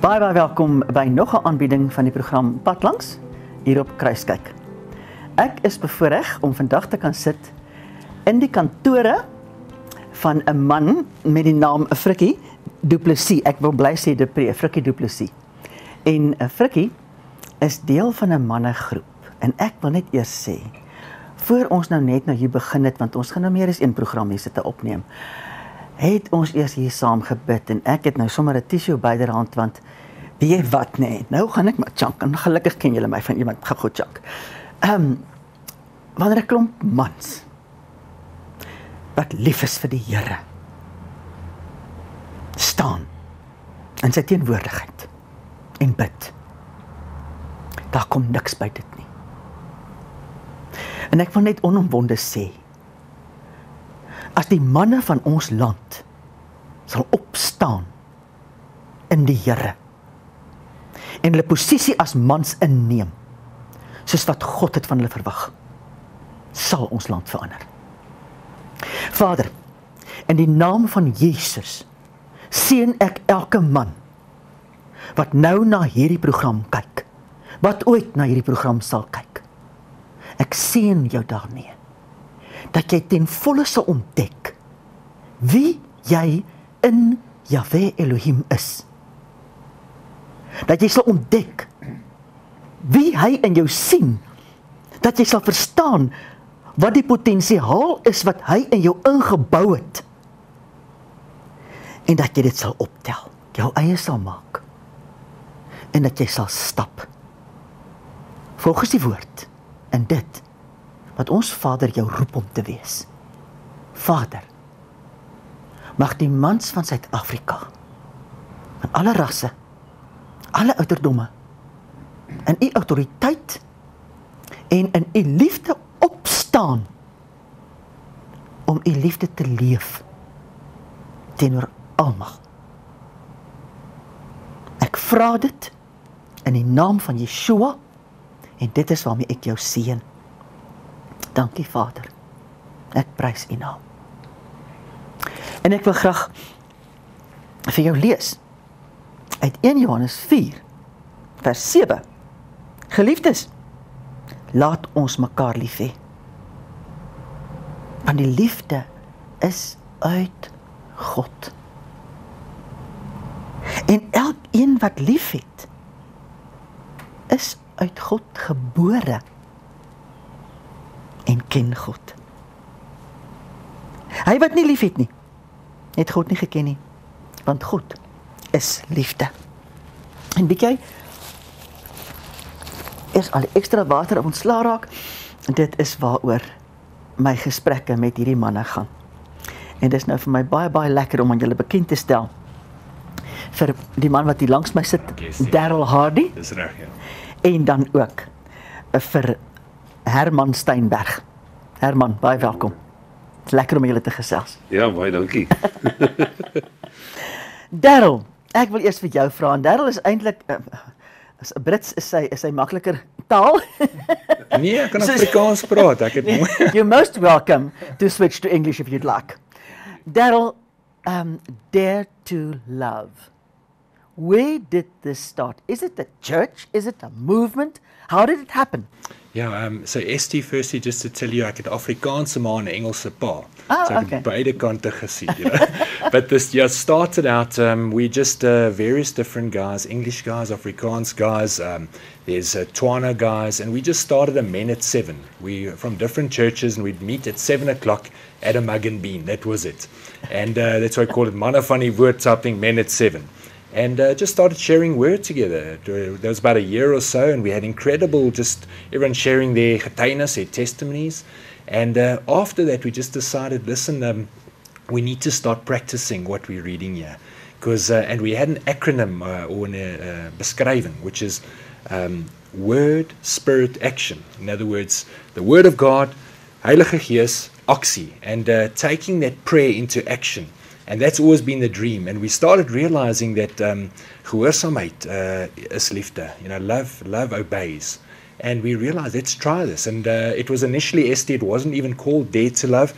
Baie welkom by nog 'n aanbieding van die program Pad Langs hier op Kruiskyk. Ek is bevoorreg om vandag te kan sit in die kantore van 'n man met die naam Frikkie Du Plessis. Ek wil bly sê Frikkie Du Plessis. En Frikkie is deel van 'n mannegroep. En ek wil net eers sê, voor ons nou hier begin het, want ons gaan nou meer as een program hier sit te opneem, het ons eers hier saam gebid, en ek het nou sommer 'n tissue byderhand, want weet jy wat, nee, nou gaan ek maar chunk, en gelukkig ken julle my van iemand, ga goed chunk. Wanneer 'n klomp mans, wat lief is vir die Here, staan, in sy teenwoordigheid, en bid, daar kom niks by dit nie. En ek wil net onomwonde sê, as die manne van ons land sal opstaan in die Here en hulle posisie as mans inneem, soos wat God het van hulle verwag, sal ons land verander. Vader, in die naam van Jesus, seën ek elke man wat nou na hierdie program kyk, wat ooit na hierdie program sal kyk. Ek seën jou daarmee, dat jy ten volle sal ontdek wie jy in Jahwe Elohim is. Dat jy sal ontdek wie hy in jou sien, dat jy sal verstaan wat die potensiaal is wat hy in jou ingebou het, en dat jy dit sal optel, jou eie sal maak, en dat jy sal stap volgens die woord, in dit wat ons Vader jou roep om te wees. Vader, mag die mans van Suid-Afrika, van alle rasse, alle ouderdomme, in u autoriteit en in u liefde opstaan, om u liefde te leef, teenoor almal. Ek vra dit, in die naam van Yeshua, en dit is waarmee ek jou seën. Dankie Vader, ek prys u naam. En ek wil graag vir jou lees, uit 1 Johannes 4, vers 7. Geliefdes, laat ons mekaar lief hê, want die liefde is uit God. En elkeen wat lief het, is uit God gebore en ken God. Hy wat nie lief het nie, het God nie geken nie, want God is liefde. En weet jy, is al die extra water op ons sla raak, en dit is waaroor my gesprekke met hierdie manne gaan. En dit is nou vir my baie, baie lekker om aan julle bekend te stel, vir die man wat hier langs my sit, Darryl Hardy, Dis reg, ja. en dan ook vir Herman Steinberg. Herman, baie welkom. Het is lekker om julle te gesels. Ja, baie dankie. Darryl, ek wil eers vir jou vra, en Darryl is eintlik, as Brits is sy makliker taal. Nee, ek kan Afrikaans praat, ek het mooi. You're most welcome to switch to English if you'd like. Darryl, Dare to Love. Where did this start? Is it a church? Is it a movement? How did it happen? Ja, so ST, firstly, just to tell you, ek het Afrikaanse ma en Engelse pa. Oh, so ek okay. het beide kante gesien, you know. But this just started out, we just various different guys, English guys, Afrikaans guys, there's Twana guys, and we just started a Men at 7. We from different churches, and we'd meet at 7 o'clock at a mug and bean, that was it. And that's why I call it Manne van die Woord something, Men at 7. And just started sharing word together. There was about a year or so, and we had incredible, just everyone sharing their getuienis, their testimonies. And after that, we just decided, listen, we need to start practicing what we're reading here. Because and we had an acronym or a beskrywing, which is Word, Spirit, Action. In other words, the Word of God, Heilige Gees, aksie, and taking that prayer into action. And that's always been the dream. And we started realizing that gehoorsaamheid is liefde. You know, love obeys. And we realized, let's try this. And it was initially, Esther, it wasn't even called Dare to Love.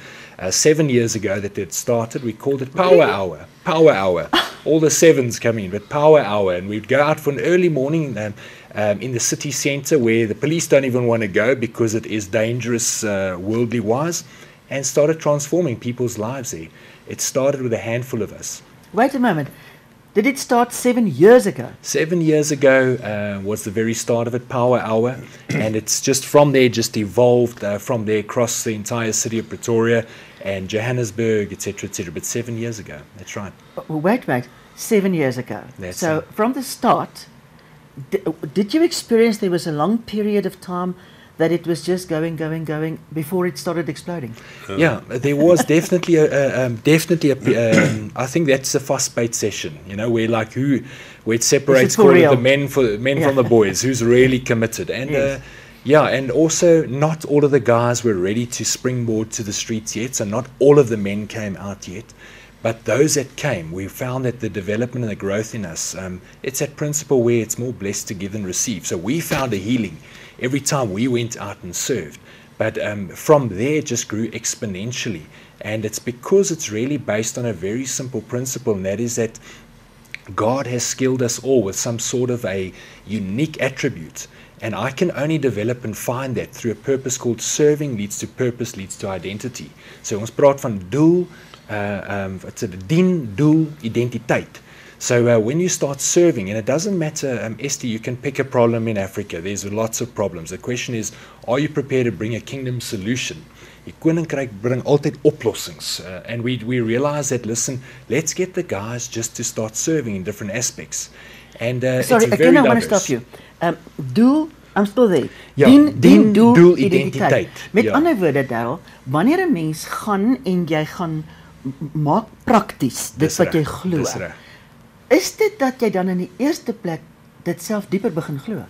7 years ago that it started, we called it Power Hour. Power Hour. all the sevens come in, but power hour, and we'd go out for an early morning in the city centre where the police don't even want to go because it is dangerous worldly wise, and started transforming people's lives there. It started with a handful of us. Wait a moment. Did it start 7 years ago? 7 years ago was the very start of it, Power Hour, and it's just from there just evolved from there across the entire city of Pretoria and Johannesburg, etc., etc. But 7 years ago, that's right. Wait, 7 years ago. That's so it. from the start, did you experience there was a long period of time that it was just going before it started exploding? Yeah, there was definitely I think that's a fast-paced session, where it separates for real? the men from the boys, who's really committed, and Yes. and also not all of the guys were ready to springboard to the streets yet, so not all of the men came out yet. But those that came, we found that the development and the growth in us, it's that principle where it's more blessed to give than receive. So we found a healing every time we went out and served. But from there, it just grew exponentially. And it's because it's really based on a very simple principle, and that is that God has skilled us all with some sort of a unique attribute. And I can only develop and find that through a purpose called serving leads to purpose, leads to identity. So ons praat van doel, it's a dien, doel, identiteit. So when you start serving, and it doesn't matter, Esther, you can pick a problem in Africa. There's lots of problems. The question is, are you prepared to bring a kingdom solution? Die koninkryk bring altyd oplossings. And we realize that, listen, let's get the guys just to start serving in different aspects. And Sorry, it's again, very I want to diverse. stop you. Doel, I'm still there. Ja, dien, doel, doel, identiteit. identiteit. Met Ja. ander woorde, Darryl, wanneer 'n mens gaan en jy gaan maak prakties dit Dis wat jy reg, glo, dis reg. is dit dat jy dan in die eerste plek dit self dieper begin glo?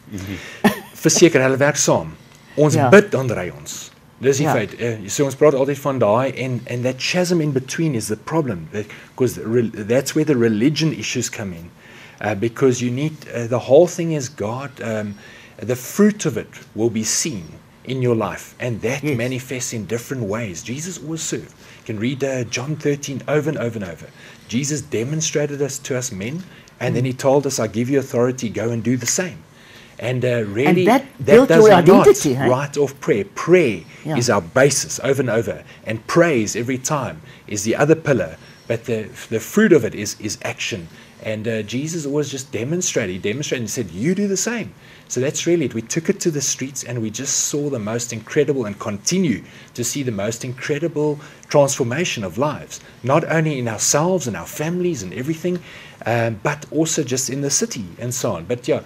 Verseker, hulle werk saam. Ons Ja. bid, dan ry ons. Dis die Ja. feit. So ons praat altyd van daai, and that chasm in between is the problem, because that's where the religion issues come in. Because you need, the whole thing is God, the fruit of it will be seen in your life, and that Yes. manifests in different ways. Jesus always served. You can read John 13 over and over and over. Jesus demonstrated us to us men, and then he told us, I give you authority, go and do the same. And really, that built does your not identity, hey? write off prayer. Prayer Yeah. is our basis over and over, and praise every time is the other pillar. But the fruit of it is action. And Jesus always just demonstrated. He demonstrated and said, you do the same. So that's really it. We took it to the streets, and we just saw the most incredible, and continue to see the most incredible transformation of lives, not only in ourselves and our families and everything, but also just in the city and so on. But yeah,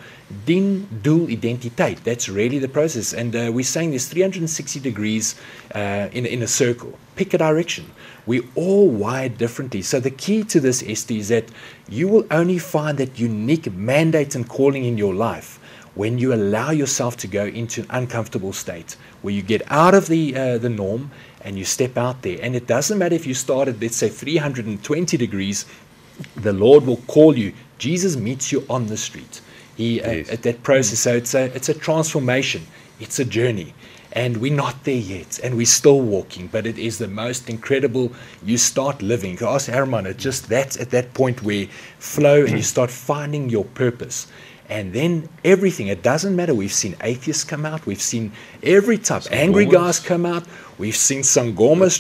dien, doel, identiteit, that's really the process. And we're saying there's 360 degrees in a circle. Pick a direction. We all wired differently. So the key to this, Esther, is that you will only find that unique mandate and calling in your life when you allow yourself to go into an uncomfortable state, where you get out of the norm and you step out there. And it doesn't matter if you start at, let's say, 320 degrees, the Lord will call you. Jesus meets you on the street. Yes. At that process. So it's a transformation. It's a journey. And we're not there yet, and we're still walking, but it is the most incredible. You start living. Ask Herman, that's at that point where flow, and you start finding your purpose. And then everything, it doesn't matter. We've seen atheists come out. We've seen every type. Angry guys come out. We've seen Sangomas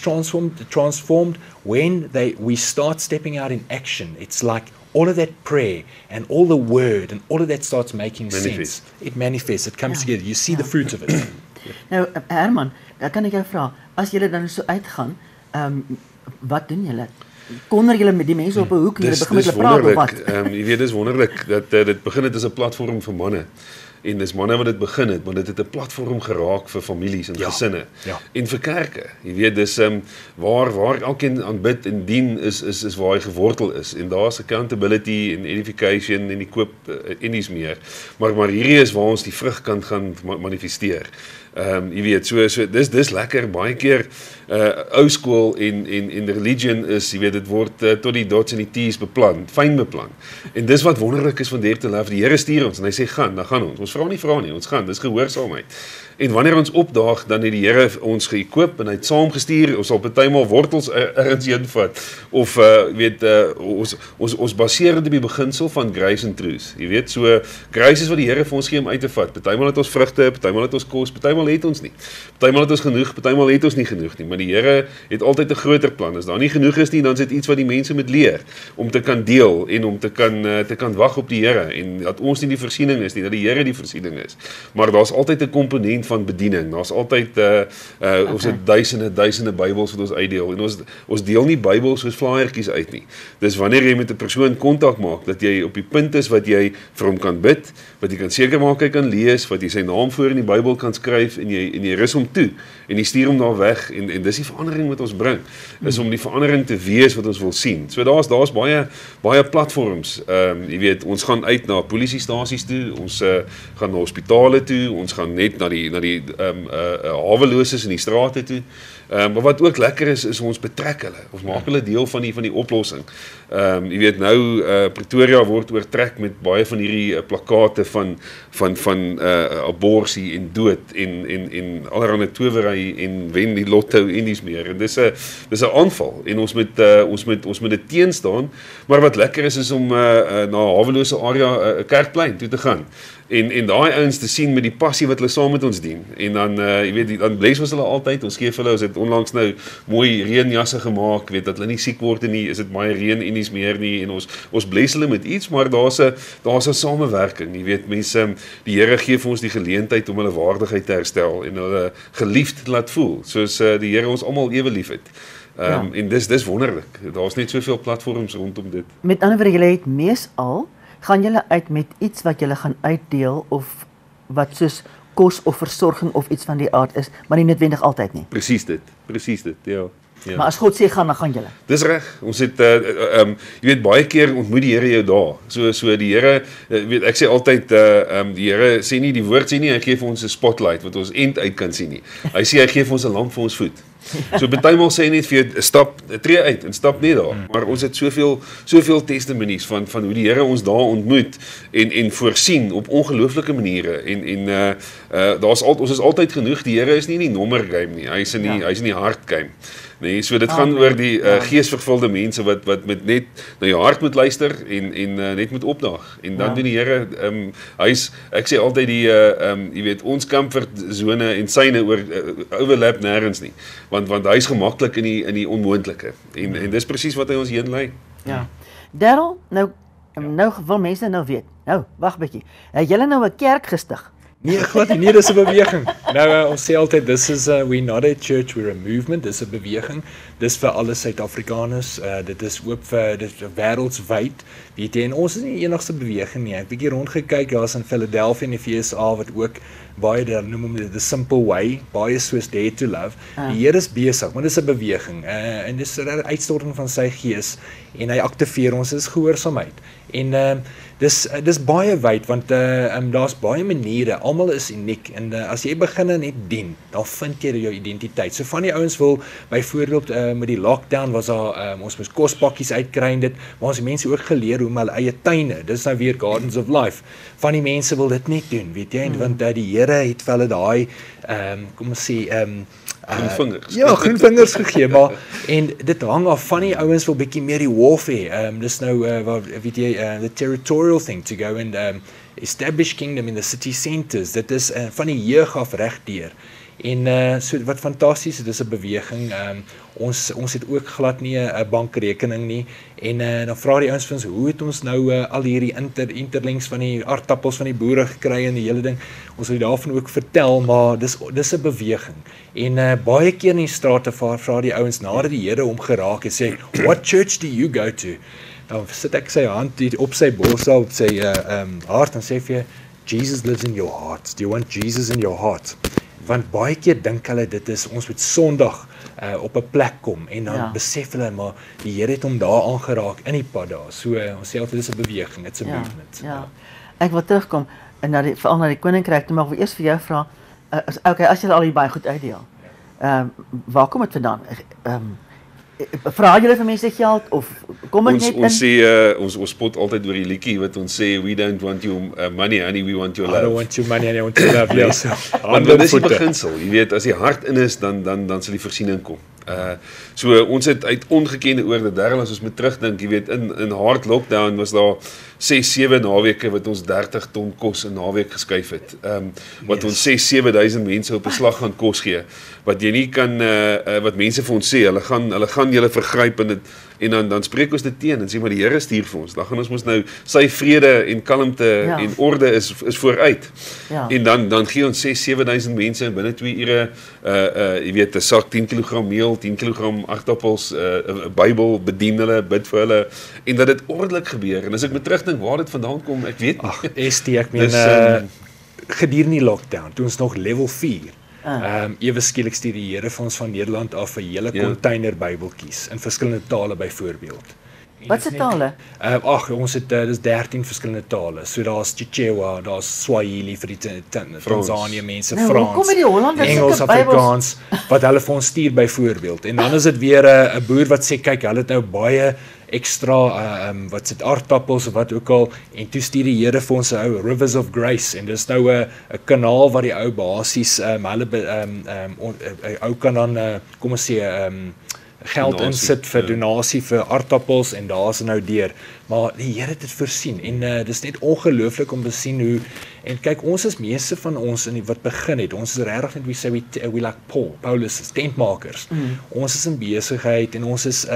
transformed when we start stepping out in action. It's like all of that prayer and all the word and all of that starts making sense. It manifests. It comes together. You see the fruit of it. Nou, Herman, dan kan ek jou vra, as julle dan so uitgaan, wat doen julle? Konder julle met die mense op 'n hoek en julle begin met hulle praat of wat? Jy weet, dis wonderlik dat dit begin het as 'n platform vir manne. En dis manne wat dit begin het, maar dit het 'n platform geraak vir families en gesinne. Ja. En vir kerke. Jy weet, dis waar elkeen aanbid en dien is waar hy gewortel is. En daar's accountability en edification en die koop en dis meer. Maar hierdie is waar ons die vrug kan gaan manifesteer. Jy weet, so dis lekker baie keer ou skool en religion is, jy weet, dit word tot die dots en die t's beplan, fyn beplan. En dis wat wonderlik is van Dare to Love. Die Here stuur ons en hy sê gaan, dan gaan ons. Ons vra nie, ons gaan. Dis gehoorsaamheid. En wanneer ons opdaag, dan het die Here ons geëquip en hy het saamgestuur. Ons sal partymal wortels ergens invat of ons baseer dit op die beginsel van grace and truth. Jy weet, so grace is wat die Here vir ons gee om uit te vat. Partymal het ons vrugte, partymal het ons kos, partymal het ons nie. Partymal het ons genoeg, partymal het ons nie genoeg nie, maar die Here het altyd 'n groter plan. As daar nie genoeg is nie, dan is dit iets wat die mense moet leer om te kan deel en om te kan wag op die Here en dat ons nie die voorsiening is nie, dat die Here die voorsiening is. Maar daar's altyd 'n komponent van bediening. Daar's altyd ons het duisende Bybels wat ons uitdeel en ons deel nie Bybels soos flyertjies uit nie. Dis wanneer jy met 'n persoon kontak maak dat jy op die punt is wat jy vir hom kan bid, wat jy kan seker maak hy kan lees, wat jy sy naam voor in die Bybel kan skryf en jy rus hom toe en jy stuur hom daar weg en dis die verandering wat ons bring. Is om die verandering te wees wat ons wil sien. So daar's baie platforms. Jy weet, ons gaan uit na polisiestasies toe, ons gaan na hospitale toe, ons gaan net na die haweloses in die strate toe. Maar wat ook lekker is ons betrek hulle. Ons maak hulle deel van die oplossing. Jy weet nou Pretoria word oortrek met baie van hierdie plakate van aborsie en dood en allerlei towery en wen die lotto en dis meer. En dis 'n aanval en ons moet dit teenstaan. Maar wat lekker is om na hawelose area 'n kerkplein toe te gaan. En daai ouens te sien met die passie wat hulle saam met ons dien. En dan jy weet dan bless ons hulle altyd. Ons gee vir hulle, ons het onlangs nou mooi reënjasse gemaak, weet dat hulle nie siek word nie, is dit baie reën en niks meer nie en ons bless hulle met iets, maar daar's 'n samewerking. Jy weet mense, die Here gee vir ons die geleentheid om hulle waardigheid te herstel en hulle geliefd te laat voel, soos die Here ons almal ewe liefhet. En dis wonderlik. Daar's net soveel platforms rondom dit. Met ander woorde, julle het meesal gaan julle uit met iets wat julle gaan uitdeel of wat soos kos of versorging of iets van die aard is, maar nie noodwendig altyd nie. Presies dit, ja. Ja. Maar as God sê gaan, dan gaan julle. Dis reg. Ons het jy weet baie keer ontmoet die Here jou daar. So die Here weet ek sê altyd die Here sê nie die woord sê nie hy gee vir ons 'n spotlight wat ons end uit kan sien nie. Hy sê hy gee vir ons 'n lamp vir ons voet. So partymal sê hy net vir jou tree uit en stap net daar. Maar ons het soveel testimonies van hoe die Here ons daar ontmoet en voorsien op ongelooflike maniere en ons is altyd genoeg. Die Here is nie in die nommer game nie. Hy is in die hart game. Nee, so dit gaan oor die geesvervulde mense wat met net na jou hart moet luister en net moet opdaag. En dan doen die Here ek sê altyd jy weet ons comfort zone en syne overlap nêrens nie. Want hy is gemaklik in die onmoontlike. En dis presies wat hy ons heen lei. Ja. Darryl, nou wil mense nou weet. Nou, wag 'n bietjie. Het julle nou 'n kerk gestig? Nee, glad nie, dis 'n beweging. Nou ons sê altyd dis is we're not a church, we're a movement. Dis 'n beweging. Dis vir alle Suid-Afrikaners. Dit is oop vir dit wêreldwyd. Weet jy, en ons is nie die enigste beweging nie. Ek het 'n bietjie rondgekyk, daar's in Philadelphia in die VSA wat ook baie daar noem hom the simple way, baie soos Dare to Love. Die Here is besig, maar dis 'n beweging. En dis 'n uitstorting van sy gees en hy aktiveer ons is gehoorsaamheid. En dis baie wyd want daar's baie maniere. Almal is uniek en as jy begin net dien, dan vind jy jou identiteit. So van die ouens wil byvoorbeeld met die lockdown was daar ons moes kospakkies uitkry en dit, maar ons mense ook geleer hoe om hulle eie tuine. Dis nou weer Gardens of Life. Van die mense wil dit net doen, weet jy, want die Here het vir hulle daai kom ons sê groenvingers. Ja, groenvingers gegee, maar en dit hang af van die ouens wil bietjie meer die warfare. Dis nou weet jy the territorial thing to go and establish kingdom in the city centers. Dit is van die jeug af regdeur. En so wat fantasties, dit is 'n beweging. Ons het ook glad nie 'n bankrekening nie. En dan vra die ouens vir ons, hoe het ons nou al hierdie interlinks van die aardappels van die boere gekry en die hele ding. Ons wil daarvan ook vertel, maar dis 'n beweging. En baie keer in die strate vra die ouens nadat die Here hom geraak het, sê, "What church do you go to?" Dan sit ek sy hand hier op sy borsel op sy hart en sê vir jou, "Jesus lives in your heart. Do you want Jesus in your heart?" Want baie keer dink hulle dit is ons moet Sondag op 'n plek kom en dan besef hulle maar die Here het hom daar aangeraak in die pad daar. So ons sê altyd dis 'n beweging, it's a movement. Ja. Ek wil terugkom en veral na die koninkryk, maar ek wil eers vir jou vra, as jy al hier baie goed uitdeel. Waar kom dit vandaan? Vra julle vir mense geld of kom dit net Ons in? sê ons spot altyd oor die liedjie wat ons sê we don't want your money honey, we want your I don't love. want your money and I want your love. Yes. Want dit is die beginsel, jy weet, as die hart in is dan sal die voorsiening kom. So ons het uit ongekende oorde, Darryl, as ons moet terugdink, jy weet, in hard lockdown was daar 6-7 naweke wat ons 30 ton kos 'n naweek geskuif het. Wat ons 6-7 mense op 'n slag gaan kos gee. Wat jy nie kan wat mense vir ons sê, hulle gaan julle vergryp en dan spreek ons dit teen en sê maar die Here stuur vir ons. Dan gaan ons mos nou sy vrede en kalmte en orde is vooruit. Ja. En dan gee ons 6-7 mense binne 2 ure jy weet 'n sak 10 kg meel, 10 kg aardappels, 'n Bybel, bedien hulle, bid vir hulle en dat dit ordelik gebeur. En as ek met terugdink waar dit vandaan kom, ek weet nie. Ag, ST, ek meen gedurende die lockdown, toe ons nog level 4. Ewe skielik stuur die Here vir ons van Nederland af 'n hele container Bybeltjies in verskillende tale byvoorbeeld. Wat se tale? Ag, ons het dis 13 verskillende tale. So daar's Chichewa, daar's Swahili vir die Tanzanië mense, Nou, Frans, hoekom het die Hollanders Engels, sulke Bybels? Afrikaans wat hulle vir ons stuur byvoorbeeld. En dan is dit weer 'n boer wat sê kyk, hulle het nou baie ekstra wat sit aardappels of wat ook al en toe stuur die Here vir ons 'n ou Rivers of Grace en dis nou 'n kanaal waar die ou basies ou kan dan kom ons sê geld Donasie, insit vir donasie vir aardappels en daar's nou deur. Maar die Here het dit voorsien en dis net ongelooflik om te sien hoe en kyk ons is meeste van ons in wat begin het. Ons is regtig net we like Paulus tentmakers. Ons is in besigheid en ons is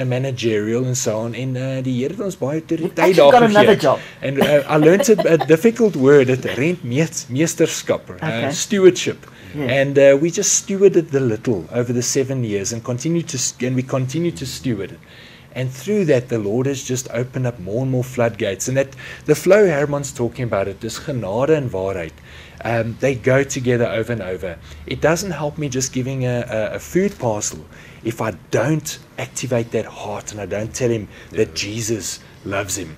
managerial and so on en die Here het ons baie tyd daar gegee. And I learned a difficult word, het rentmeesterskap, stewardship. Yes. And we just stewarded the little over the 7 years and we continue to steward it. And through that, the Lord has just opened up more and more floodgates. And that the flow Herman's talking about it, this genade and waarheid, they go together over and over. It doesn't help me just giving a food parcel if I don't activate that heart and I don't tell him that Jesus loves him.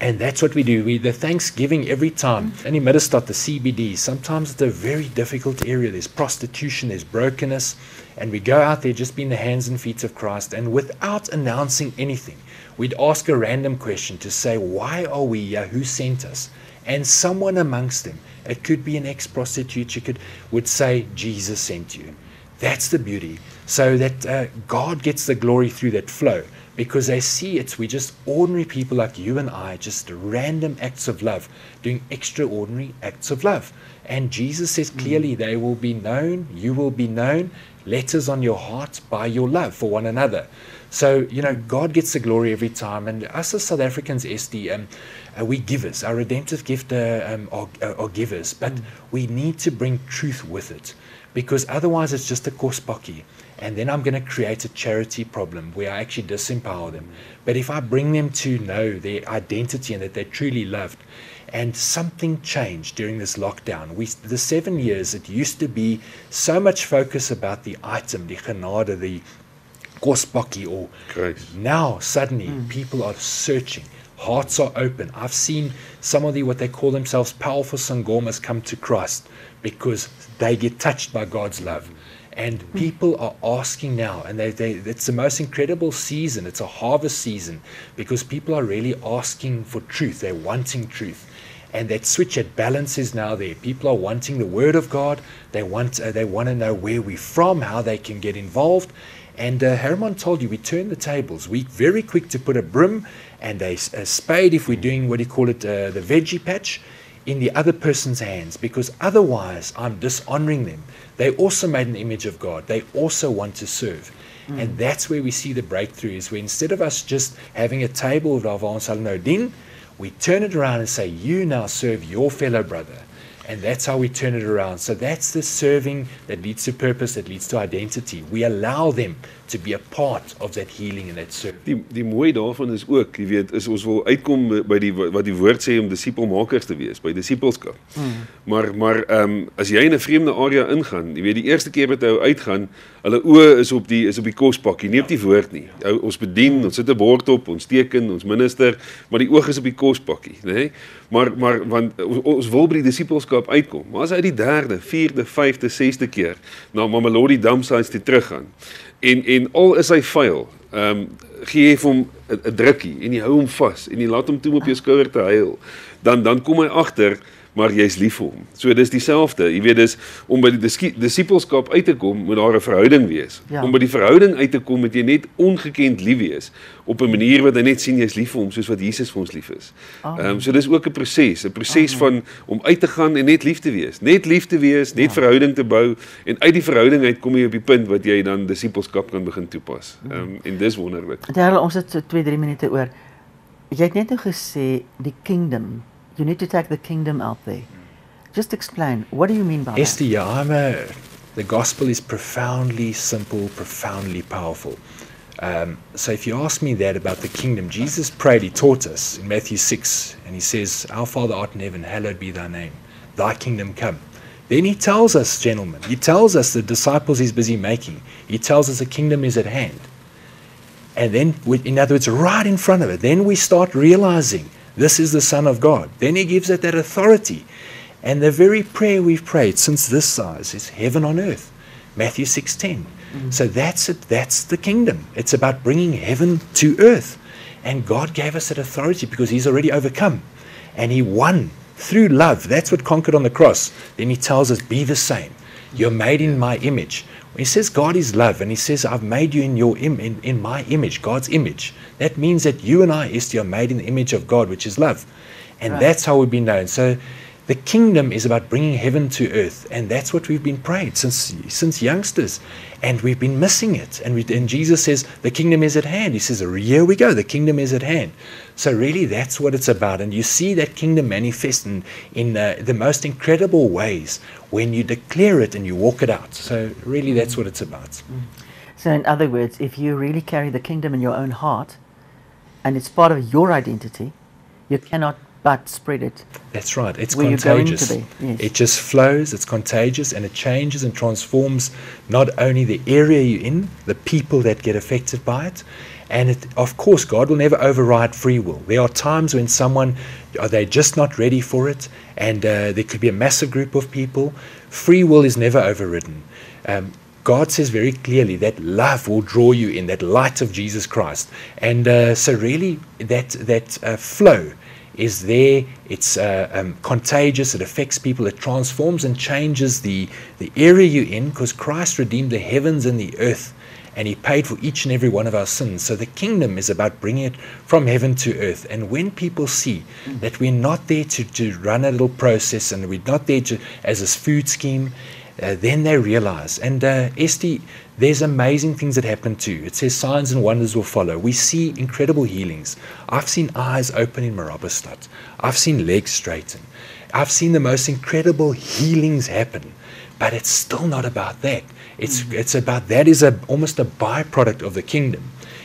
And that's what we do. The Thanksgiving every time. In die middestad, the CBD, sometimes it's a very difficult area. There's prostitution, there's brokenness. And we go out there just being the hands and feet of Christ. And without announcing anything, we'd ask a random question to say, why are we here? Who sent us? And someone amongst them, it could be an ex-prostitute, would say, Jesus sent you. That's the beauty. So that God gets the glory through that flow. Because they see we're just ordinary people like you and I, just random acts of love, doing extraordinary acts of love. And Jesus says clearly, they will be known, you will be known, letters on your heart by your love for one another. So, God gets the glory every time. And us as South Africans, we givers. Our redemptive gift are givers. But we need to bring truth with it. Because otherwise it's just a kospakkie. And then I'm going to create a charity problem where I actually disempower them. But if I bring them to know their identity and that they're truly loved, and something changed during this lockdown. The 7 years, it used to be so much focus about the item, the genade, the kospakkie, or Grace. Now suddenly people are searching. Hearts are open. I've seen some of what they call themselves powerful sangomas come to Christ because they get touched by God's love. And people are asking now, and it's the most incredible season. It's a harvest season because people are really asking for truth. They're wanting truth. And that switch at balance is now there. People are wanting the Word of God. They want to know where we're from, how they can get involved. And Herman told you, we turn the tables. We're very quick to put a broom and a spade, if we're doing what do you call it, the veggie patch, in the other person's hands, because otherwise I'm dishonoring them. They also made an image of God. They also want to serve. And that's where we see the breakthrough, is where instead of us just having a table of ons sal nou dien, we turn it around and say, you now serve your fellow brother. And that's how we turn it around. So that's the serving that leads to purpose, that leads to identity. We allow them to be a part of that healing and that serving. Die mooi daarvan is ook, jy weet, is ons wil uitkom by wat die woord sê om disipelmakers te wees, by disipelskap. Maar as jy in 'n vreemde area ingaan, jy weet die eerste keer wat hy uitgaan, hulle oë is op die kospakkie, nie op die woord nie. Ons bedien, ons sit 'n bord op, ons teken, ons minister, maar die oog is op die kospakkie, nê? Maar want ons wil by die disipelskap uitkom. Maar as hy die 3de, 4de, 5de, 6de keer na Mamelodi Damsites toe teruggaan, en al is hy vuil, gee jy vir hom 'n drukkie en jy hou hom vas en jy laat hom toe om op jou skouer te huil, dan kom hy agter, maar jy's lief vir hom. So dis dieselfde. Jy weet, dis om by die disippelskap uit te kom, moet daar 'n verhouding wees. Ja. Om by die verhouding uit te kom, moet jy net ongekend lief wees op 'n manier wat hy net sien jy's lief vir hom soos wat Jesus vir ons lief is. So dis ook 'n proses van om uit te gaan en net lief te wees. Net lief te wees, net verhouding te bou en uit die verhouding uit kom jy op die punt wat jy dan disippelskap kan begin toepas. En dis wonderlik. Terwyl ons het so 2-3 minute oor. Jy het net nou gesê die kingdom. You need to take the kingdom out there. Just explain, what do you mean by that? Esther, the gospel is profoundly simple, profoundly powerful. So if you ask me that about the kingdom, Jesus prayed, he taught us in Matthew 6, and he says, Our Father art in heaven, hallowed be thy name, thy kingdom come. Then he tells us, gentlemen, he tells us the disciples he's busy making, he tells us the kingdom is at hand. And then, in other words, right in front of it, then we start realizing this is the Son of God. Then he gives it that authority. And the very prayer we've prayed since this size is heaven on earth. Matthew 6:10. So that's it. That's the kingdom. It's about bringing heaven to earth. And God gave us that authority because he's already overcome. And he won through love. That's what conquered on the cross. Then he tells us, be the same. You're made in my image. He says God is love, and he says I've made you in your in my image, God's image. That means that you and I, Esther, are made in the image of God, which is love. And that's how we've been known. So the kingdom is about bringing heaven to earth, and that's what we've been prayed since youngsters, and we've been missing it. And Jesus says the kingdom is at hand. He says, here we go, the kingdom is at hand. So really, that's what it's about, and you see that kingdom manifest in the most incredible ways when you declare it and you walk it out. So really, that's what it's about. So in other words, if you really carry the kingdom in your own heart, and it's part of your identity, you cannot but spread it. That's right. It's where contagious. You're going to be. Yes. It just flows, it's contagious, and it changes and transforms not only the area you're in, the people that get affected by it, and it, of course, God will never override free will. There are times when they're just not ready for it, and there could be a massive group of people. Free will is never overridden. God says very clearly that love will draw you in, that light of Jesus Christ. And so really that flow is there. It's contagious. It affects people. It transforms and changes the area you're in, because Christ redeemed the heavens and the earth, and he paid for each and every one of our sins. So the kingdom is about bringing it from heaven to earth. And when people see that we're not there to run a little process, and we're not there as a food scheme, then they realize. And Esther, there's amazing things that happen too. It says signs and wonders will follow. We see incredible healings. I've seen eyes open in Marabastad. I've seen legs straighten. I've seen the most incredible healings happen. But it's still not about that. It's about, that is almost a byproduct of the kingdom.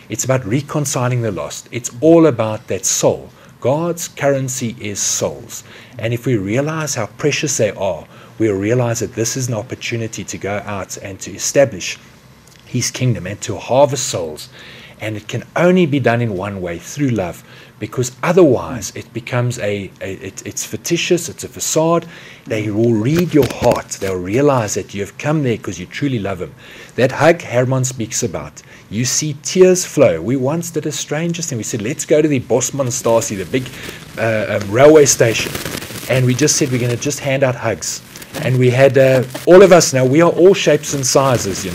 It's about reconciling the lost. It's all about that soul. God's currency is souls. And if we realize how precious they are, we'll realize that this is an opportunity to go out and to establish his kingdom and to harvest souls. And it can only be done in one way, through love, because otherwise it becomes it's fictitious, it's a facade. They will read your heart. They'll realize that you have come there because you truly love him. That hug Herman speaks about, you see tears flow. We once did a strangest thing. We said, let's go to the Bosmanstasie, the big railway station. And we just said, we're going to just hand out hugs. And we had all of us, now we are all shapes and sizes,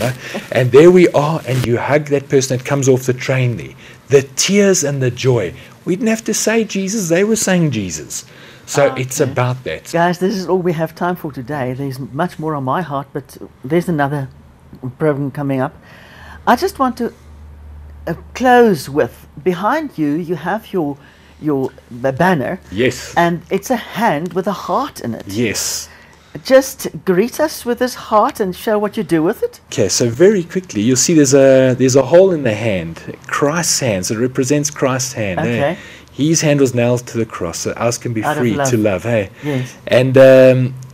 and there we are, and you hug that person that comes off the train there. The tears and the joy. We didn't have to say Jesus, they were saying Jesus. So it's about that. Guys, this is all we have time for today. There's much more on my heart, but there's another program coming up. I just want to close with, behind you, you have your banner. Yes. And it's a hand with a heart in it. Yes. Just greet us with this heart and show what you do with it. Okay, so very quickly, you'll see there's a hole in the hand, Christ's hand, so it represents Christ's hand. Okay. His hand was nailed to the cross, so ours can be free to love. Hey? Yes. And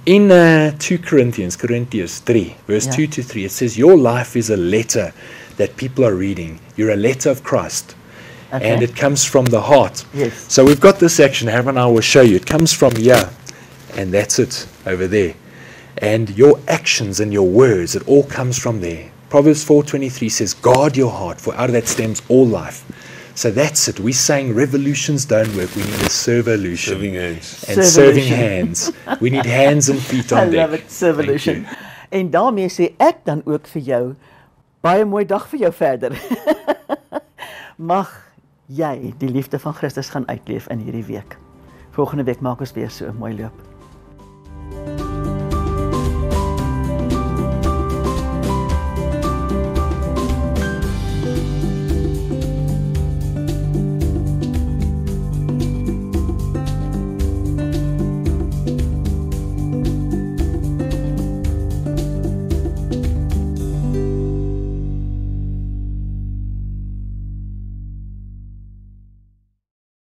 in 2 Corinthians 3, verse 2 to 3, it says, your life is a letter that people are reading. You're a letter of Christ. Okay. And it comes from the heart. Yes. So we've got this action, Herman and I will show you. It comes from here. And that's it over there. And your actions and your words, it all comes from there. Proverbs 4:23 says, guard your heart, for out of that stems all life. So that's it. We're saying revolutions don't work. We need a servolution. Serving hands. And serving hands. We need hands and feet on I deck. love it, servolution. Thank En daarmee sê ek dan ook vir jou, baie mooi dag vir jou verder. Mag jy die liefde van Christus gaan uitleef in hierdie week. Volgende week maak ons weer so 'n mooi loop.